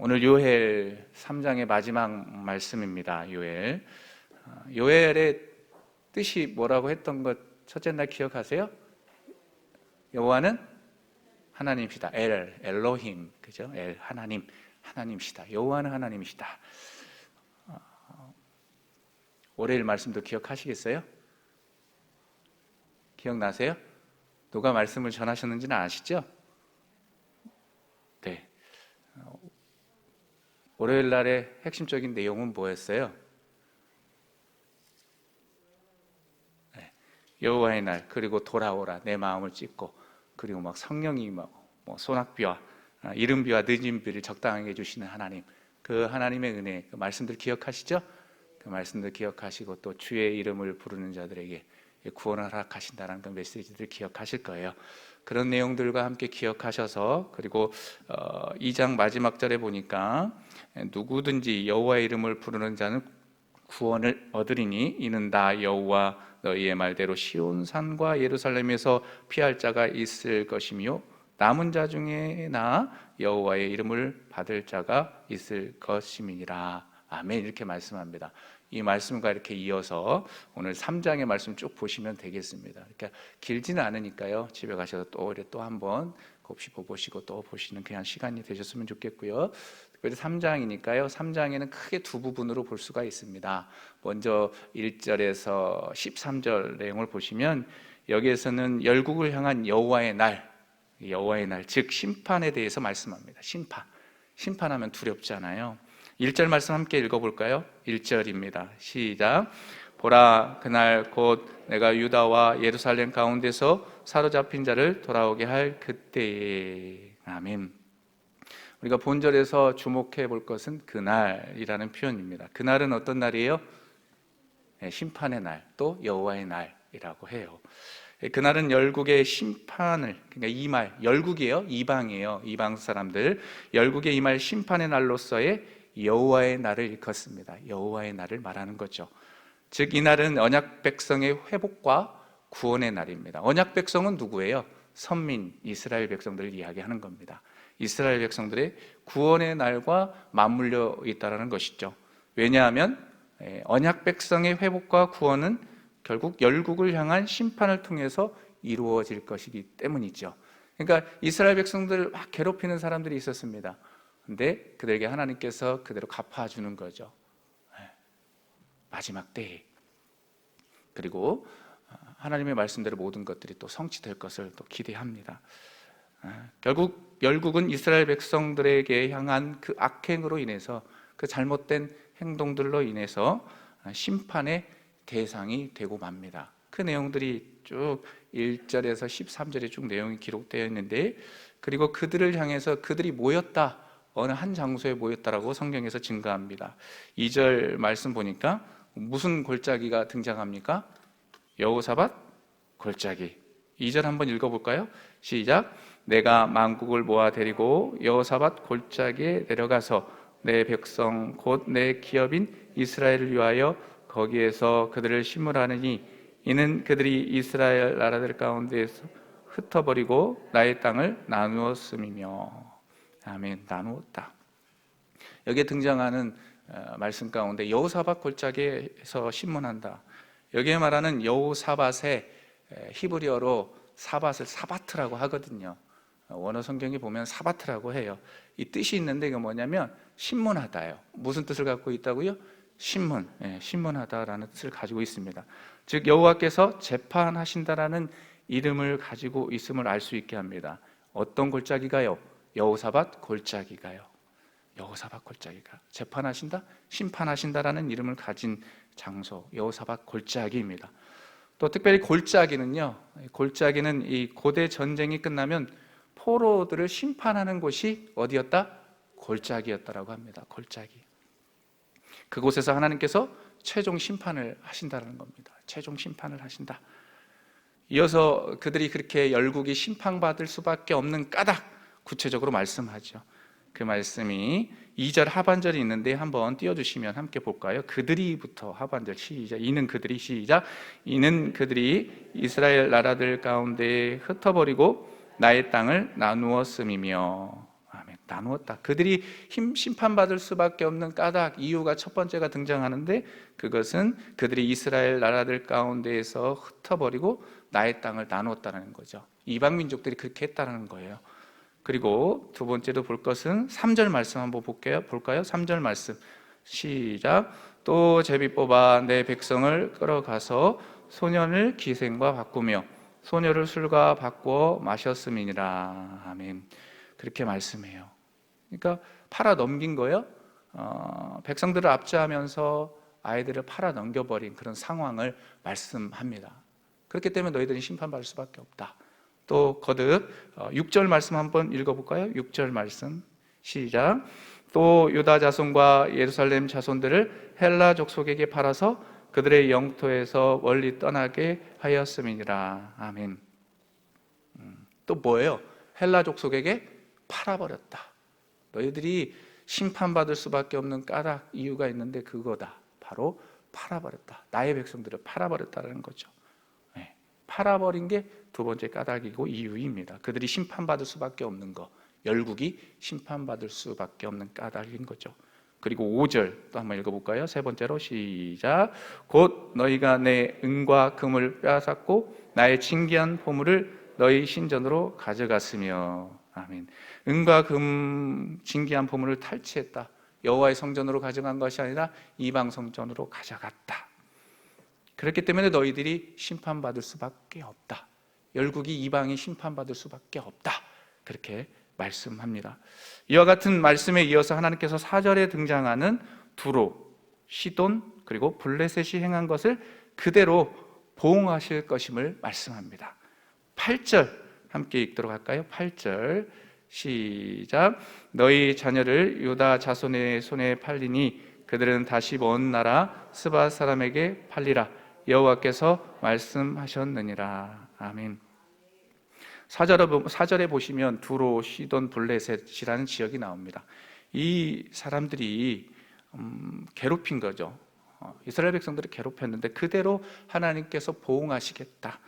오늘 요엘 3장의 마지막 말씀입니다. 요엘의 뜻이 뭐라고 했던 것 첫째 날 기억하세요? 여호와는 하나님이시다. 엘로힘, 그죠? 하나님이시다. 여호와는 하나님이시다. 월요일 말씀도 기억하시겠어요? 기억나세요? 누가 말씀을 전하셨는지는 아시죠? 네. 월요일 날의 핵심적인 내용은 뭐였어요? 네. 여호와의 날, 그리고 돌아오라, 내 마음을 찢고, 그리고 막 성령이 막 소낙비와 이른비와 늦은비를 적당하게 해주시는 하나님, 그 하나님의 은혜, 그 말씀들 기억하시죠? 그 말씀들 기억하시고 또 주의 이름을 부르는 자들에게 구원을 허락하신다는 그 메시지들 기억하실 거예요. 그런 내용들과 함께 기억하셔서, 그리고 2장 마지막 절에 보니까 누구든지 여호와의 이름을 부르는 자는 구원을 얻으리니 이는 다 여호와 너희의 말대로 시온산과 예루살렘에서 피할 자가 있을 것이며 남은 자 중에 나 여호와의 이름을 받을 자가 있을 것임이니라. 아멘. 이렇게 말씀합니다. 이 말씀과 이렇게 이어서 오늘 3장의 말씀 쭉 보시면 되겠습니다. 그러니까 길지는 않으니까요, 집에 가셔서 또 한번 곱씹어 보시고 또 보시는 그냥 시간이 되셨으면 좋겠고요. 특별히 3장이니까요 3장에는 크게 두 부분으로 볼 수가 있습니다. 먼저 1절에서 13절 내용을 보시면 여기에서는 열국을 향한 여호와의 날, 즉 심판에 대해서 말씀합니다. 심판하면 두렵잖아요. 1절 말씀 함께 읽어볼까요? 1절입니다. 시작. 보라, 그날 곧 내가 유다와 예루살렘 가운데서 사로잡힌 자를 돌아오게 할 그때에. 아멘. 우리가 본절에서 주목해 볼 것은 그날이라는 표현입니다. 그날은 어떤 날이에요? 심판의 날, 또 여호와의 날이라고 해요. 그날은 열국의 심판을, 그러니까 열국이에요. 이방이에요. 이방 사람들. 열국의 이말 심판의 날로서의 여호와의 날을 일컫습니다. 여호와의 날을 말하는 거죠. 즉 이 날은 언약 백성의 회복과 구원의 날입니다. 언약 백성은 누구예요? 선민 이스라엘 백성들을 이야기하는 겁니다. 이스라엘 백성들의 구원의 날과 맞물려 있다는 것이죠. 왜냐하면 언약 백성의 회복과 구원은 결국 열국을 향한 심판을 통해서 이루어질 것이기 때문이죠. 그러니까 이스라엘 백성들을 막 괴롭히는 사람들이 있었습니다. 근데 그들에게 하나님께서 그대로 갚아주는 거죠. 마지막 때에. 그리고 하나님의 말씀대로 모든 것들이 또 성취될 것을 또 기대합니다. 결국 열국은 이스라엘 백성들에게 향한 그 악행으로 인해서, 그 잘못된 행동들로 인해서 심판의 대상이 되고 맙니다. 그 내용들이 쭉 1절에서 13절에 쭉 내용이 기록되어 있는데, 그리고 그들을 향해서 그들이 모였다, 어느 한 장소에 모였다라고 성경에서 증거합니다. 2절 말씀 보니까 무슨 골짜기가 등장합니까? 여호사밧 골짜기. 2절 한번 읽어볼까요? 시작. 내가 만국을 모아 데리고 여호사밧 골짜기에 내려가서 내 백성 곧 내 기업인 이스라엘을 위하여 거기에서 그들을 심으라느니 이는 그들이 이스라엘 나라들 가운데에서 흩어버리고 나의 땅을 나누었음이며. 아멘. 나누었다. 여기에 등장하는 말씀 가운데 여호사밧 골짜기에서 심문한다, 여기에 말하는 여호사밧의 히브리어로 사밧을 사바트라고 하거든요. 원어 성경에 보면 사바트라고 해요. 이 뜻이 있는데 이게 뭐냐면 신문하다요. 무슨 뜻을 갖고 있다고요? 신문하다라는 뜻을 가지고 있습니다. 즉 여호와께서 재판하신다라는 이름을 가지고 있음을 알 수 있게 합니다. 어떤 골짜기가요? 여호사밧 골짜기가요. 여호사밧 골짜기가 재판하신다, 심판하신다라는 이름을 가진 장소, 여호사밧 골짜기입니다. 또 특별히 골짜기는 이 고대 전쟁이 끝나면 포로들을 심판하는 곳이 어디였다? 골짜기였다라고 합니다. 골짜기. 그곳에서 하나님께서 최종 심판을 하신다는 겁니다. 최종 심판을 하신다. 이어서 그들이 그렇게 열국이 심판받을 수밖에 없는 까닭 구체적으로 말씀하죠. 그 말씀이 2절 하반절이 있는데 한번 띄워주시면 함께 볼까요? 그들이부터 하반절 시작. 이는 그들이 이스라엘 나라들 가운데 흩어버리고 나의 땅을 나누었음이며. 아멘. 나누었다. 그들이 심판받을 수밖에 없는 까닭, 이유가 첫 번째가 등장하는데, 그것은 그들이 이스라엘 나라들 가운데에서 흩어버리고 나의 땅을 나누었다는 거죠. 이방 민족들이 그렇게 했다는 거예요. 그리고 두 번째로 볼 것은 3절 말씀 한번 볼까요? 3절 말씀 시작. 또 제비 뽑아 내 백성을 끌어가서 소년을 기생과 바꾸며 소녀를 술과 바꾸어 마셨음이니라. 아멘. 그렇게 말씀해요. 그러니까 팔아 넘긴 거예요. 백성들을 압제하면서 아이들을 팔아 넘겨버린 그런 상황을 말씀합니다. 그렇기 때문에 너희들이 심판받을 수밖에 없다. 또 거듭 6절 말씀 한번 읽어볼까요? 6절 말씀 시작. 또 유다 자손과 예루살렘 자손들을 헬라 족속에게 팔아서 그들의 영토에서 멀리 떠나게 하였음이니라. 아멘. 또 뭐예요? 헬라 족속에게 팔아버렸다. 너희들이 심판받을 수밖에 없는 까닭 이유가 있는데 그거다. 바로 팔아버렸다. 나의 백성들을 팔아버렸다는 거죠. 네. 팔아버린 게 두 번째 까닭이고 이유입니다. 그들이 심판받을 수밖에 없는 거, 열국이 심판받을 수밖에 없는 까닭인 거죠. 그리고 5절 또 한번 읽어볼까요? 세 번째로 시작. 곧 너희가 내 은과 금을 빼앗았고 나의 진귀한 보물을 너희 신전으로 가져갔으며. 아멘. 은과 금, 진귀한 보물을 탈취했다. 여호와의 성전으로 가져간 것이 아니라 이방 성전으로 가져갔다. 그렇기 때문에 너희들이 심판받을 수밖에 없다. 열국이 이방이 심판받을 수밖에 없다. 그렇게 말씀합니다. 이와 같은 말씀에 이어서 하나님께서 4절에 등장하는 두로, 시돈, 그리고 블레셋이 행한 것을 그대로 보응하실 것임을 말씀합니다. 8절 함께 읽도록 할까요? 8절 시작. 너희 자녀를 유다 자손의 손에 팔리니 그들은 다시 먼 나라 스바 사람에게 팔리라. 여호와께서 말씀하셨느니라. 아멘. 4절에 보시면 두로, 시돈, 블레셋이라는 지역이 나옵니다. 이 사람들이 괴롭힌 거죠. 이스라엘 백성들을 괴롭혔는데 그대로 하나님께서 보응하시겠다.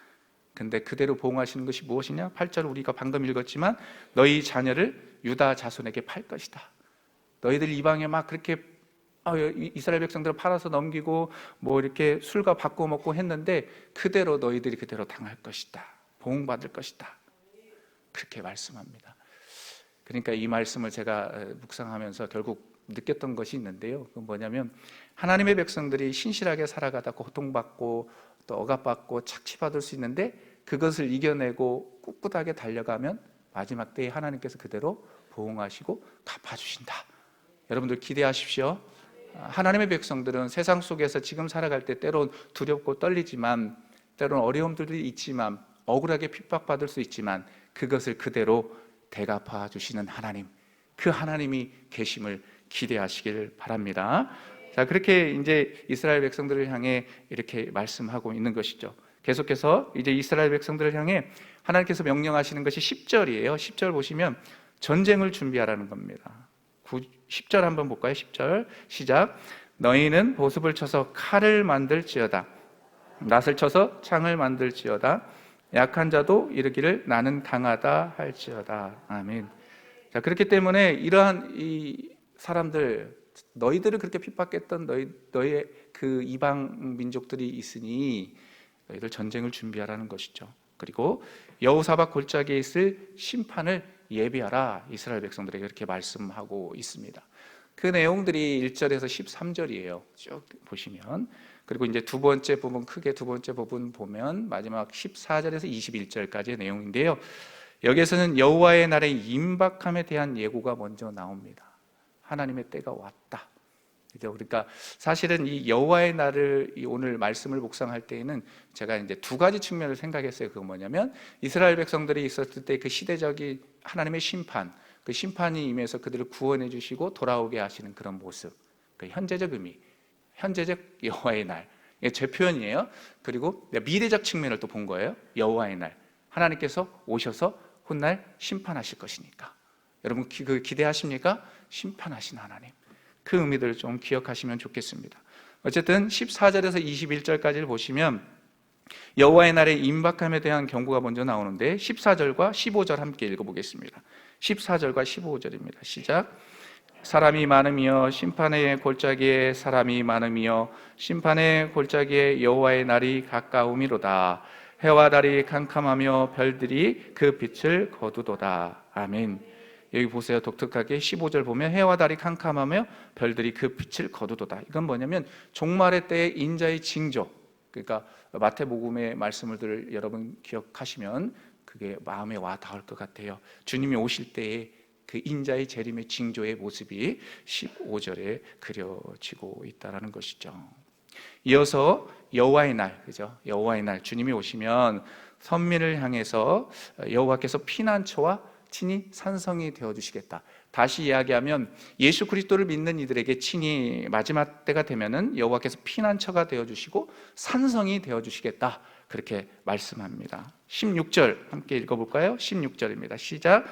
근데 그대로 보응하시는 것이 무엇이냐? 8절 우리가 방금 읽었지만 너희 자녀를 유다 자손에게 팔 것이다. 너희들 이방에 막 그렇게 이스라엘 백성들을 팔아서 넘기고 뭐 이렇게 술과 바꿔 먹고 했는데 그대로 너희들이 그대로 당할 것이다. 보응받을 것이다. 그렇게 말씀합니다. 그러니까 이 말씀을 제가 묵상하면서 결국 느꼈던 것이 있는데요. 그건 뭐냐면 하나님의 백성들이 신실하게 살아가다 고통받고 또 억압받고 착취받을 수 있는데 그것을 이겨내고 꿋꿋하게 달려가면 마지막 때에 하나님께서 그대로 보응하시고 갚아주신다. 여러분들 기대하십시오. 하나님의 백성들은 세상 속에서 지금 살아갈 때 때론 두렵고 떨리지만 때론 어려움들이 있지만 억울하게 핍박받을 수 있지만 그것을 그대로 대갚아 주시는 하나님, 그 하나님이 계심을 기대하시길 바랍니다. 자, 그렇게 이제 이스라엘 백성들을 향해 이렇게 말씀하고 있는 것이죠. 계속해서 이제 이스라엘 백성들을 향해 하나님께서 명령하시는 것이 10절이에요. 10절 보시면 전쟁을 준비하라는 겁니다. 10절 한번 볼까요? 10절 시작. 너희는 보습을 쳐서 칼을 만들지어다. 낫을 쳐서 창을 만들지어다. 약한 자도 이르기를 나는 강하다 할지어다. 아멘. 자, 그렇기 때문에 이러한 이 사람들, 너희들을 그렇게 핍박했던 너희의 그 이방 민족들이 있으니 너희들 전쟁을 준비하라는 것이죠. 그리고 여호사밧 골짜기에 있을 심판을 예비하라. 이스라엘 백성들에게 그렇게 말씀하고 있습니다. 그 내용들이 1절에서 13절이에요. 쭉 보시면. 그리고 이제 두 번째 부분, 크게 두 번째 부분 보면 마지막 14절에서 21절까지의 내용인데요. 여기에서는 여호와의 날의 임박함에 대한 예고가 먼저 나옵니다. 하나님의 때가 왔다. 그러니까 사실은 이 여호와의 날을 오늘 말씀을 묵상할 때에는 제가 이제 두 가지 측면을 생각했어요. 그건 뭐냐면 이스라엘 백성들이 있었을 때 그 시대적인 하나님의 심판, 그 심판이 임해서 그들을 구원해 주시고 돌아오게 하시는 그런 모습, 그 현재적 의미, 현재적 여호와의 날, 이게 제 표현이에요. 그리고 미래적 측면을 또 본 거예요. 여호와의 날, 하나님께서 오셔서 훗날 심판하실 것이니까. 여러분 그 기대하십니까? 심판하신 하나님. 그 의미들을 좀 기억하시면 좋겠습니다. 어쨌든 14절에서 21절까지를 보시면 여호와의 날의 임박함에 대한 경고가 먼저 나오는데 14절과 15절 함께 읽어보겠습니다. 14절과 15절입니다. 시작. 사람이 많으며 심판의 골짜기에 사람이 많으며 심판의 골짜기에 여호와의 날이 가까우미로다. 해와 달이 캄캄하며 별들이 그 빛을 거두도다. 아멘. 여기 보세요. 독특하게 15절 보면 해와 달이 캄캄하며 별들이 그 빛을 거두도다. 이건 뭐냐면 종말의 때의 인자의 징조. 그러니까 마태복음의 말씀을 여러분 기억하시면 그게 마음에 와 닿을 것 같아요. 주님이 오실 때에 그 인자의 재림의 징조의 모습이 15절에 그려지고 있다는 것이죠. 이어서 여호와의 날, 그죠? 여호와의 날, 주님이 오시면 선민을 향해서 여호와께서 피난처와 친히 산성이 되어주시겠다. 다시 이야기하면 예수 그리스도를 믿는 이들에게 친히 마지막 때가 되면은 여호와께서 피난처가 되어주시고 산성이 되어주시겠다. 그렇게 말씀합니다. 16절 함께 읽어볼까요? 16절입니다. 시작.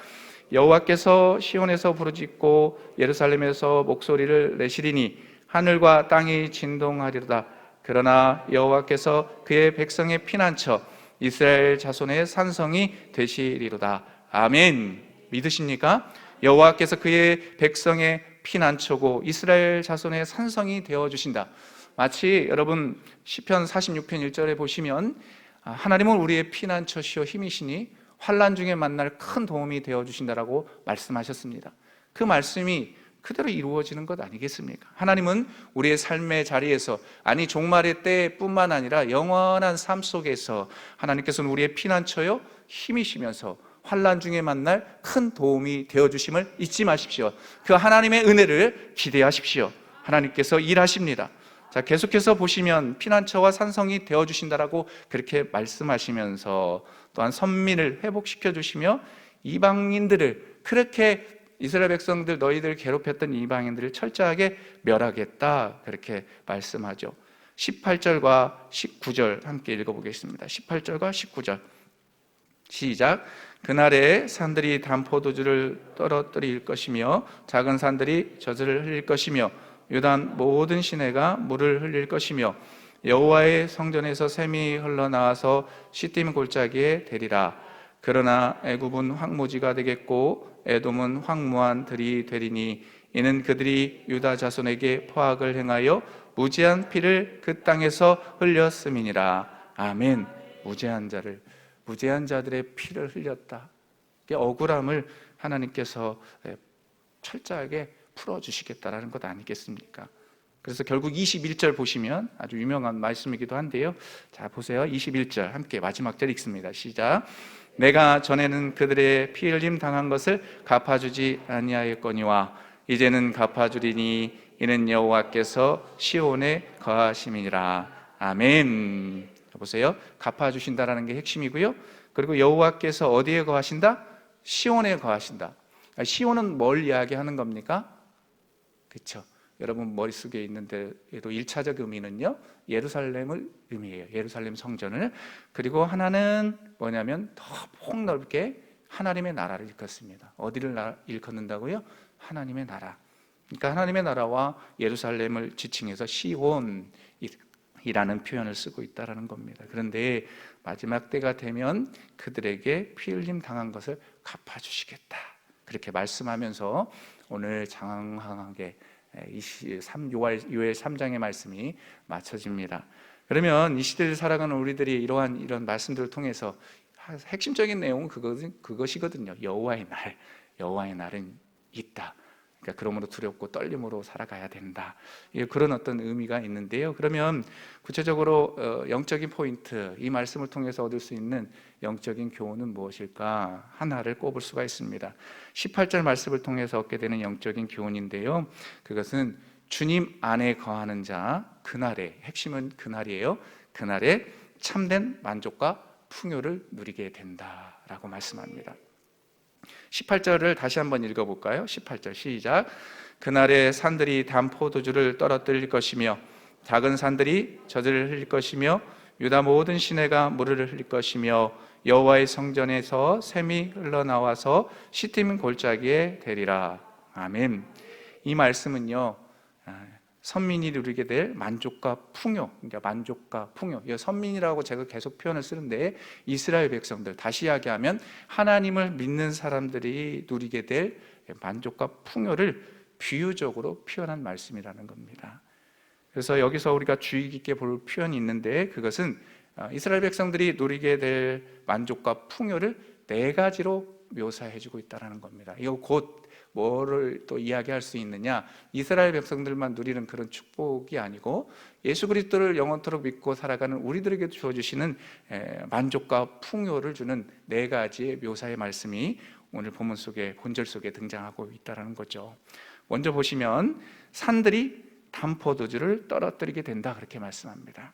여호와께서 시온에서 부르짖고 예루살렘에서 목소리를 내시리니 하늘과 땅이 진동하리로다. 그러나 여호와께서 그의 백성의 피난처 이스라엘 자손의 산성이 되시리로다. 아멘. 믿으십니까? 여호와께서 그의 백성의 피난처고 이스라엘 자손의 산성이 되어주신다. 마치 여러분 시편 46편 1절에 보시면 하나님은 우리의 피난처시요 힘이시니 환난 중에 만날 큰 도움이 되어주신다라고 말씀하셨습니다. 그 말씀이 그대로 이루어지는 것 아니겠습니까? 하나님은 우리의 삶의 자리에서, 아니 종말의 때뿐만 아니라 영원한 삶 속에서 하나님께서는 우리의 피난처요 힘이시면서 환난 중에 만날 큰 도움이 되어주심을 잊지 마십시오. 그 하나님의 은혜를 기대하십시오. 하나님께서 일하십니다. 자, 계속해서 보시면 피난처와 산성이 되어주신다라고 그렇게 말씀하시면서 또한 선민을 회복시켜 주시며 이방인들을, 그렇게 이스라엘 백성들 너희들 괴롭혔던 이방인들을 철저하게 멸하겠다 그렇게 말씀하죠. 18절과 19절 함께 읽어보겠습니다. 18절과 19절 시작. 그날에 산들이 단 포도주를 떨어뜨릴 것이며 작은 산들이 젖을 흘릴 것이며 유단 모든 시내가 물을 흘릴 것이며 여호와의 성전에서 샘이 흘러나와서 시딤 골짜기에 되리라. 그러나 애굽은 황무지가 되겠고 에돔은 황무한 들이 되리니 이는 그들이 유다 자손에게 포악을 행하여 무지한 피를 그 땅에서 흘렸음이니라. 아멘. 무죄한 자들의 피를 흘렸다. 억울함을 하나님께서 철저하게 풀어주시겠다라는 것 아니겠습니까? 그래서 결국 21절 보시면 아주 유명한 말씀이기도 한데요. 자, 보세요. 21절 함께 마지막 절 읽습니다. 시작. 내가 전에는 그들의 피 흘림 당한 것을 갚아주지 아니하였거니와 이제는 갚아주리니 이는 여호와께서 시온에 거하심이니라. 아멘. 보세요. 갚아주신다라는 게 핵심이고요. 그리고 여호와께서 어디에 거하신다? 시온에 거하신다. 시온은 뭘 이야기하는 겁니까? 그렇죠. 여러분 머릿속에 있는데도 1차적 의미는요, 예루살렘을 의미해요. 예루살렘 성전을. 그리고 하나는 뭐냐면 더 폭넓게 하나님의 나라를 일컫습니다. 어디를 일컫는다고요? 하나님의 나라. 그러니까 하나님의 나라와 예루살렘을 지칭해서 시온이라는 표현을 쓰고 있다는 겁니다. 그런데 마지막 때가 되면 그들에게 피 흘림 당한 것을 갚아주시겠다. 그렇게 말씀하면서 오늘 장황하게 6월 3장의 말씀이 마쳐집니다. 그러면 이 시대를 살아가는 우리들이 이런 말씀들을 통해서 핵심적인 내용은 그것이거든요. 여호와의 날은 있다. 그러니까 그러므로 두렵고 떨림으로 살아가야 된다. 그런 어떤 의미가 있는데요. 그러면 구체적으로 영적인 포인트, 이 말씀을 통해서 얻을 수 있는 영적인 교훈은 무엇일까? 하나를 꼽을 수가 있습니다. 18절 말씀을 통해서 얻게 되는 영적인 교훈인데요. 그것은 주님 안에 거하는 자, 그날에, 핵심은 그날이에요. 그날에 참된 만족과 풍요를 누리게 된다라고 말씀합니다. 18절을 다시 한번 읽어볼까요? 18절 시작. 그날에 산들이 단 포도주를 떨어뜨릴 것이며 작은 산들이 젖을 흘릴 것이며 유다 모든 시내가 물을 흘릴 것이며 여호와의 성전에서 샘이 흘러나와서 시딤 골짜기에 되리라. 아멘. 이 말씀은요, 선민이 누리게 될 만족과 풍요, 그러니까 만족과 풍요. 이 선민이라고 제가 계속 표현을 쓰는데 이스라엘 백성들, 다시 이야기하면 하나님을 믿는 사람들이 누리게 될 만족과 풍요를 비유적으로 표현한 말씀이라는 겁니다. 그래서 여기서 우리가 주의 깊게 볼 표현이 있는데, 그것은 이스라엘 백성들이 누리게 될 만족과 풍요를 네 가지로 묘사해주고 있다는 겁니다. 이거 곧 뭐를 또 이야기할 수 있느냐, 이스라엘 백성들만 누리는 그런 축복이 아니고 예수 그리스도를 영원토록 믿고 살아가는 우리들에게 주어주시는 만족과 풍요를 주는 네 가지의 묘사의 말씀이 오늘 본문 속에, 본절 속에 등장하고 있다는 거죠. 먼저 보시면 산들이 담포도주를 떨어뜨리게 된다, 그렇게 말씀합니다.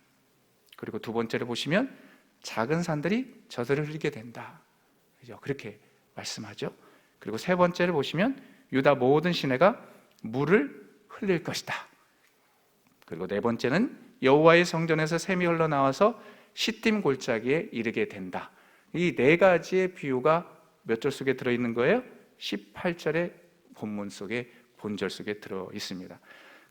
그리고 두 번째로 보시면 작은 산들이 젖을 흘리게 된다, 그렇게 말씀하죠. 그리고 세 번째를 보시면 유다 모든 시내가 물을 흘릴 것이다. 그리고 네 번째는 여호와의 성전에서 샘이 흘러나와서 시딤 골짜기에 이르게 된다. 이 네 가지의 비유가 몇 절 속에 들어있는 거예요? 18절의 본문 속에, 본절 속에 들어 있습니다.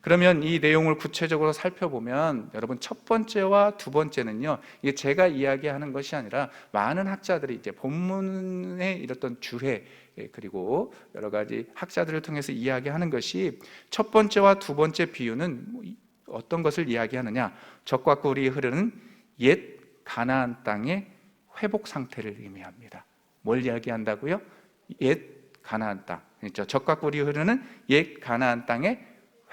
그러면 이 내용을 구체적으로 살펴보면 여러분, 첫 번째와 두 번째는요, 이게 제가 이야기하는 것이 아니라 많은 학자들이 이제 본문에 이랬던 주해, 그리고 여러 가지 학자들을 통해서 이야기하는 것이, 첫 번째와 두 번째 비유는 어떤 것을 이야기하느냐, 적과 꿀이 흐르는 옛 가나안 땅의 회복 상태를 의미합니다. 뭘 이야기한다고요? 옛 가나안 땅, 그렇죠? 적과 꿀이 흐르는 옛 가나안 땅의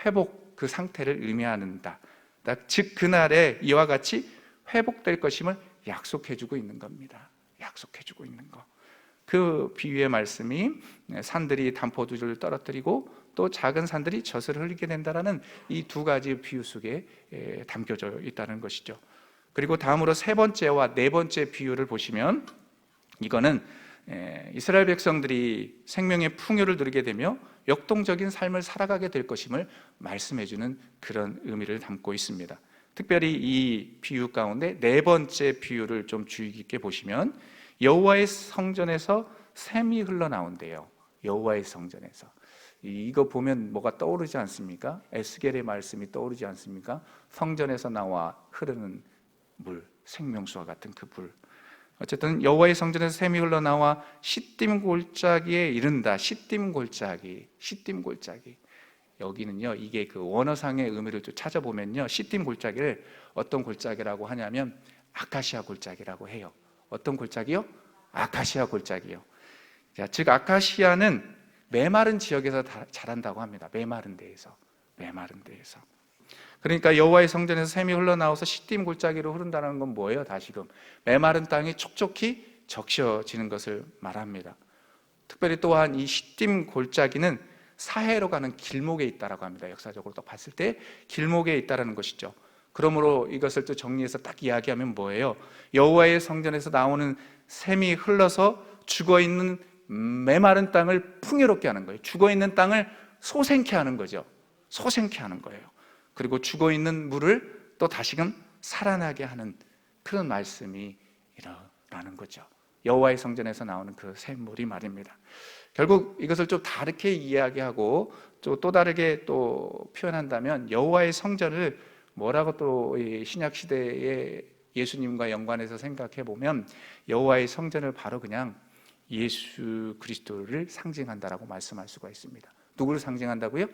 회복, 그 상태를 의미한다. 즉 그날에 이와 같이 회복될 것임을 약속해주고 있는 겁니다. 약속해주고 있는 거. 그 비유의 말씀이 산들이 담포도주를 떨어뜨리고 또 작은 산들이 젖을 흘리게 된다라는 이 두 가지 비유 속에 담겨져 있다는 것이죠. 그리고 다음으로 세 번째와 네 번째 비유를 보시면, 이거는 이스라엘 백성들이 생명의 풍요를 누리게 되며 역동적인 삶을 살아가게 될 것임을 말씀해주는 그런 의미를 담고 있습니다. 특별히 이 비유 가운데 네 번째 비유를 좀 주의 깊게 보시면, 여호와의 성전에서 샘이 흘러나온대요. 여호와의 성전에서. 이거 보면 뭐가 떠오르지 않습니까? 에스겔의 말씀이 떠오르지 않습니까? 성전에서 나와 흐르는 물, 생명수와 같은 그 물. 어쨌든 여호와의 성전에서 샘이 흘러나와 시딤 골짜기에 이른다. 시딤 골짜기, 시딤 골짜기. 여기는요, 이게 그 원어상의 의미를 좀 찾아보면요, 시딤 골짜기를 어떤 골짜기라고 하냐면 아카시아 골짜기라고 해요. 어떤 골짜기요? 아카시아 골짜기요. 자, 즉 아카시아는 메마른 지역에서 자란다고 합니다. 메마른 데에서, 메마른 데에서. 그러니까 여호와의 성전에서 샘이 흘러나와서 시딤 골짜기로 흐른다는 건 뭐예요? 다시금 메마른 땅이 촉촉히 적셔지는 것을 말합니다. 특별히 또한 이 시딤 골짜기는 사해로 가는 길목에 있다라고 합니다. 역사적으로 또 봤을 때 길목에 있다라는 것이죠. 그러므로 이것을 또 정리해서 딱 이야기하면 뭐예요? 여호와의 성전에서 나오는 샘이 흘러서 죽어있는 메마른 땅을 풍요롭게 하는 거예요. 죽어있는 땅을 소생케 하는 거죠. 소생케 하는 거예요. 그리고 죽어있는 물을 또 다시금 살아나게 하는 그런 말씀이 일어나는 거죠. 여호와의 성전에서 나오는 그 샘물이 말입니다. 결국 이것을 좀 다르게 이야기하고 또 다르게 또 표현한다면, 여호와의 성전을 뭐라고 또 신약 시대의 예수님과 연관해서 생각해 보면, 여호와의 성전을 바로 그냥 예수 그리스도를 상징한다라고 말씀할 수가 있습니다. 누구를 상징한다고요?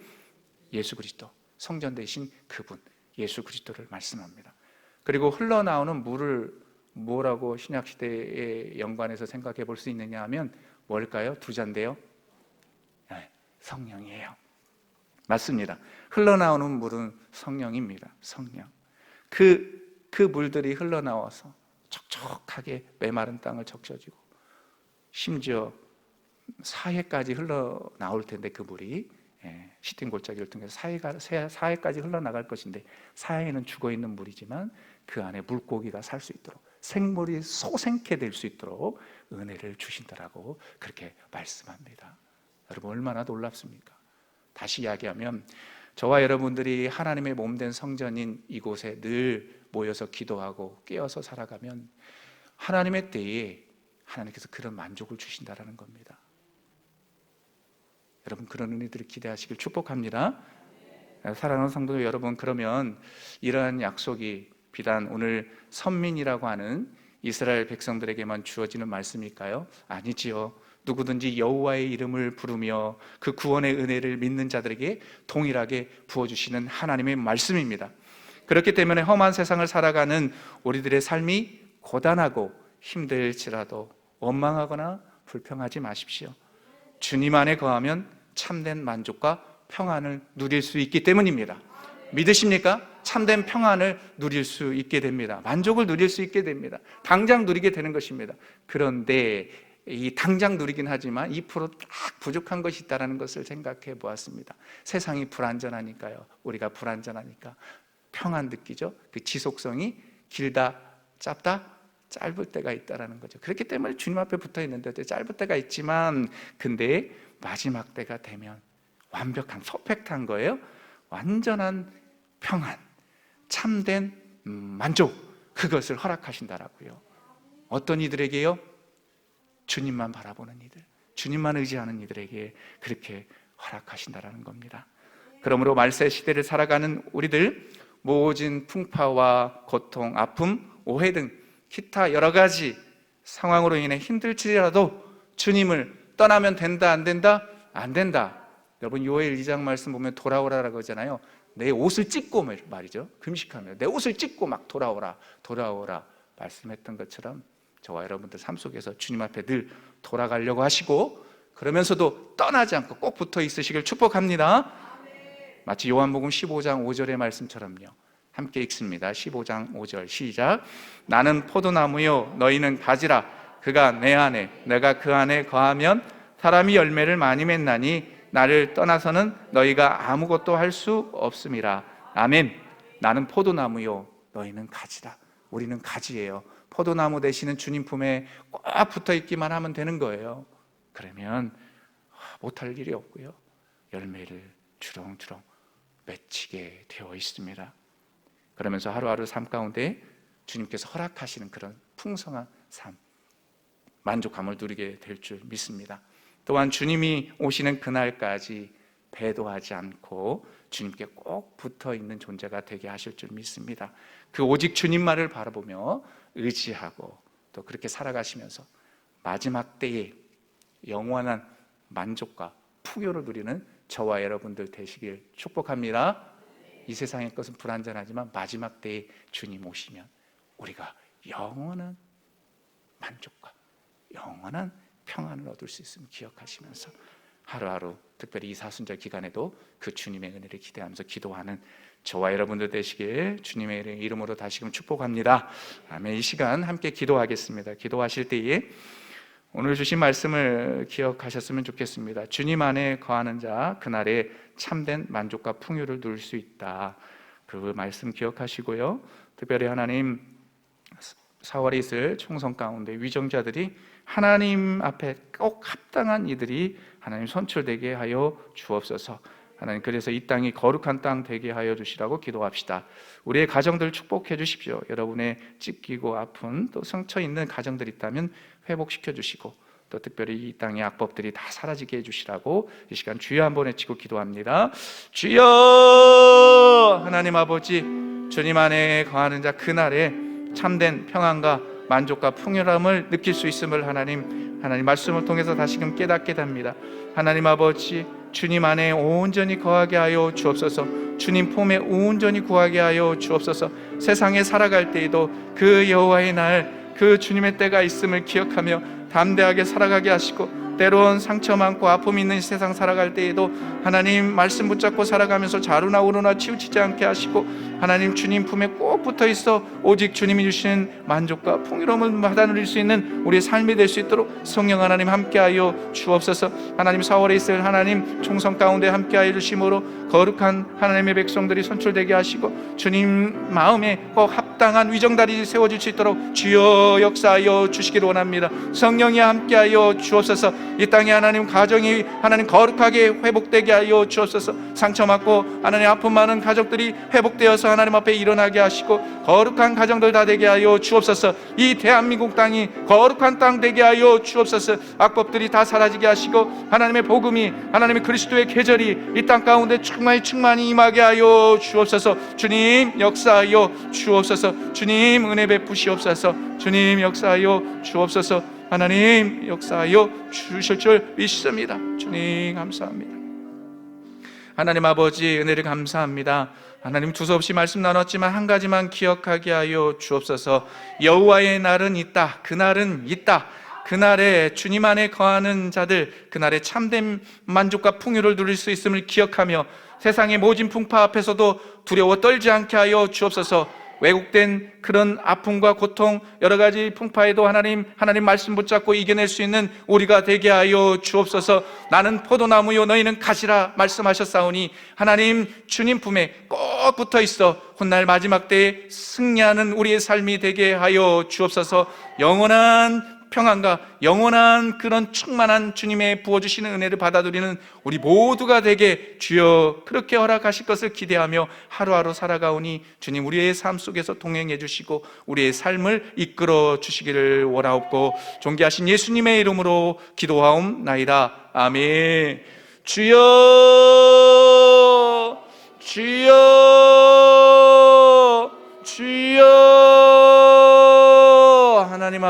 예수 그리스도, 성전 대신 그분 예수 그리스도를 말씀합니다. 그리고 흘러나오는 물을 뭐라고 신약 시대에 연관해서 생각해 볼 수 있느냐 하면 뭘까요? 두 자인데요. 네, 성령이에요. 맞습니다. 흘러나오는 물은 성령입니다. 성령. 그 물들이 흘러나와서 촉촉하게 메마른 땅을 적셔주고, 심지어 사해까지 흘러나올 텐데, 그 물이 시딤 골짜기를 통해서 사해까지 흘러나갈 것인데, 사해는 죽어있는 물이지만 그 안에 물고기가 살 수 있도록, 생물이 소생케 될 수 있도록 은혜를 주신다라고 그렇게 말씀합니다. 여러분, 얼마나 놀랍습니까? 다시 이야기하면, 저와 여러분들이 하나님의 몸된 성전인 이곳에 늘 모여서 기도하고 깨어서 살아가면 하나님의 때에 하나님께서 그런 만족을 주신다라는 겁니다. 여러분, 그런 은혜들을 기대하시길 축복합니다. 사랑하는 성도 여러분, 그러면 이러한 약속이 비단 오늘 선민이라고 하는 이스라엘 백성들에게만 주어지는 말씀일까요? 아니지요. 누구든지 여호와의 이름을 부르며 그 구원의 은혜를 믿는 자들에게 동일하게 부어주시는 하나님의 말씀입니다. 그렇기 때문에 험한 세상을 살아가는 우리들의 삶이 고단하고 힘들지라도 원망하거나 불평하지 마십시오. 주님 안에 거하면 참된 만족과 평안을 누릴 수 있기 때문입니다. 믿으십니까? 참된 평안을 누릴 수 있게 됩니다. 만족을 누릴 수 있게 됩니다. 당장 누리게 되는 것입니다. 그런데 이 당장 누리긴 하지만 2% 딱 부족한 것이 있다는 것을 생각해 보았습니다. 세상이 불안전하니까요. 우리가 불안전하니까 평안 느끼죠. 그 지속성이 길다, 짧다, 짧을 때가 있다는 거죠. 그렇기 때문에 주님 앞에 붙어 있는데 짧을 때가 있지만, 근데 마지막 때가 되면 완벽한, 퍼펙트한 거예요. 완전한 평안, 참된 만족, 그것을 허락하신다라고요. 어떤 이들에게요? 주님만 바라보는 이들, 주님만 의지하는 이들에게 그렇게 허락하신다라는 겁니다. 그러므로 말세 시대를 살아가는 우리들, 모진 풍파와 고통, 아픔, 오해 등 기타 여러 가지 상황으로 인해 힘들지라도 주님을 떠나면 된다, 안 된다? 안 된다. 여러분 요엘 2장 말씀 보면 돌아오라라고 하잖아요. 내 옷을 찢고 말이죠. 금식하며 내 옷을 찢고 막 돌아오라 말씀했던 것처럼 저와 여러분들 삶 속에서 주님 앞에 늘 돌아가려고 하시고, 그러면서도 떠나지 않고 꼭 붙어 있으시길 축복합니다. 마치 요한복음 15장 5절의 말씀처럼요. 함께 읽습니다. 15장 5절 시작. 나는 포도나무요 너희는 가지라. 그가 내 안에 내가 그 안에 거하면 사람이 열매를 많이 맺나니 나를 떠나서는 너희가 아무것도 할 수 없음이라. 아멘. 나는 포도나무요 너희는 가지라. 우리는 가지예요. 포도나무 되시는 주님 품에 꼭 붙어 있기만 하면 되는 거예요. 그러면 못할 일이 없고요, 열매를 주렁주렁 맺히게 되어 있습니다. 그러면서 하루하루 삶 가운데 주님께서 허락하시는 그런 풍성한 삶, 만족감을 누리게 될 줄 믿습니다. 또한 주님이 오시는 그날까지 배도하지 않고 주님께 꼭 붙어 있는 존재가 되게 하실 줄 믿습니다. 그 오직 주님만을 바라보며 의지하고 또 그렇게 살아가시면서 마지막 때에 영원한 만족과 풍요를 누리는 저와 여러분들 되시길 축복합니다. 이 세상의 것은 불안전하지만 마지막 때에 주님 오시면 우리가 영원한 만족과 영원한 평안을 얻을 수 있음을 기억하시면서 하루하루, 특별히 이 사순절 기간에도 그 주님의 은혜를 기대하면서 기도하는 저와 여러분들 되시길 주님의 이름으로 다시금 축복합니다. 아멘. 이 시간 함께 기도하겠습니다. 기도하실 때에 오늘 주신 말씀을 기억하셨으면 좋겠습니다. 주님 안에 거하는 자 그날에 참된 만족과 풍요를 누릴 수 있다. 그 말씀 기억하시고요. 특별히 하나님 4월에 있을 총선 가운데 위정자들이 하나님 앞에 꼭 합당한 이들이 하나님 선출되게 하여 주옵소서. 하나님, 그래서 이 땅이 거룩한 땅 되게 하여 주시라고 기도합시다. 우리의 가정들 축복해 주십시오. 여러분의 찢기고 아픈 또 상처 있는 가정들 있다면 회복시켜 주시고, 또 특별히 이 땅의 악법들이 다 사라지게 해주시라고 이 시간 주여 한번 외치고 기도합니다. 주여! 하나님 아버지, 주님 안에 거하는 자 그날에 참된 평안과 만족과 풍요함을 느낄 수 있음을 하나님 말씀을 통해서 다시금 깨닫게 됩니다. 하나님 아버지, 주님 안에 온전히 거하게 하여 주옵소서. 주님 품에 온전히 구하게 하여 주옵소서. 세상에 살아갈 때에도 그 여호와의 날, 그 주님의 때가 있음을 기억하며 담대하게 살아가게 하시고, 때론 상처 많고 아픔 있는 세상 살아갈 때에도 하나님 말씀 붙잡고 살아가면서 좌로나 우로나 치우치지 않게 하시고, 하나님 주님 품에 꼭 붙어 있어 오직 주님이 주시는 만족과 풍요로움을 받아 누릴 수 있는 우리의 삶이 될 수 있도록 성령 하나님 함께하여 주옵소서. 하나님 4월에 있을 하나님 총선 가운데 함께하여 주심으로 거룩한 하나님의 백성들이 선출되게 하시고, 주님 마음에 꼭 합당한 위정다리 세워질 수 있도록 주여 역사하여 주시기를 원합니다. 성령 성령이 함께하여 주옵소서. 이 땅에 하나님 가정이 하나님 거룩하게 회복되게 하여 주옵소서. 상처받고 하나님 아픔 많은 가족들이 회복되어서 하나님 앞에 일어나게 하시고 거룩한 가정들 다 되게 하여 주옵소서. 이 대한민국 땅이 거룩한 땅 되게 하여 주옵소서. 악법들이 다 사라지게 하시고 하나님의 복음이 하나님의 그리스도의 계절이 이 땅 가운데 충만히 임하게 하여 주옵소서. 주님 역사하여 주옵소서. 주님 은혜 베푸시옵소서. 주님 역사하여 주옵소서. 하나님 역사하여 주실 줄 믿습니다. 주님 감사합니다. 하나님 아버지 은혜를 감사합니다. 하나님 두서없이 말씀 나눴지만 한 가지만 기억하게 하여 주옵소서. 여호와의 날은 있다. 그날은 있다. 그날에 주님 안에 거하는 자들, 그날에 참된 만족과 풍요를 누릴 수 있음을 기억하며 세상의 모진 풍파 앞에서도 두려워 떨지 않게 하여 주옵소서. 왜곡된 그런 아픔과 고통, 여러 가지 풍파에도 하나님 말씀 붙잡고 이겨낼 수 있는 우리가 되게 하여 주옵소서. 나는 포도나무요 너희는 가지라 말씀하셨사오니 하나님 주님 품에 꼭 붙어 있어 훗날 마지막 때에 승리하는 우리의 삶이 되게 하여 주옵소서. 영원한 평안과 영원한 그런 충만한 주님의 부어주시는 은혜를 받아들이는 우리 모두가 되게 주여 그렇게 허락하실 것을 기대하며 하루하루 살아가오니 주님 우리의 삶 속에서 동행해 주시고 우리의 삶을 이끌어 주시기를 원하옵고 존귀하신 예수님의 이름으로 기도하옵나이다. 아멘. 주여 주여 주여. 하나님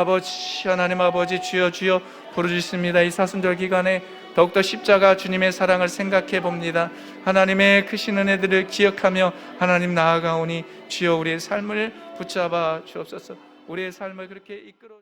아버지 주여 주여 부르짖습니다. 이 사순절 기간에 더욱더 십자가 주님의 사랑을 생각해 봅니다. 하나님의 크신 은혜들을 기억하며 하나님 나아가오니 주여 우리의 삶을 붙잡아 주옵소서. 우리의 삶을 그렇게 이끌어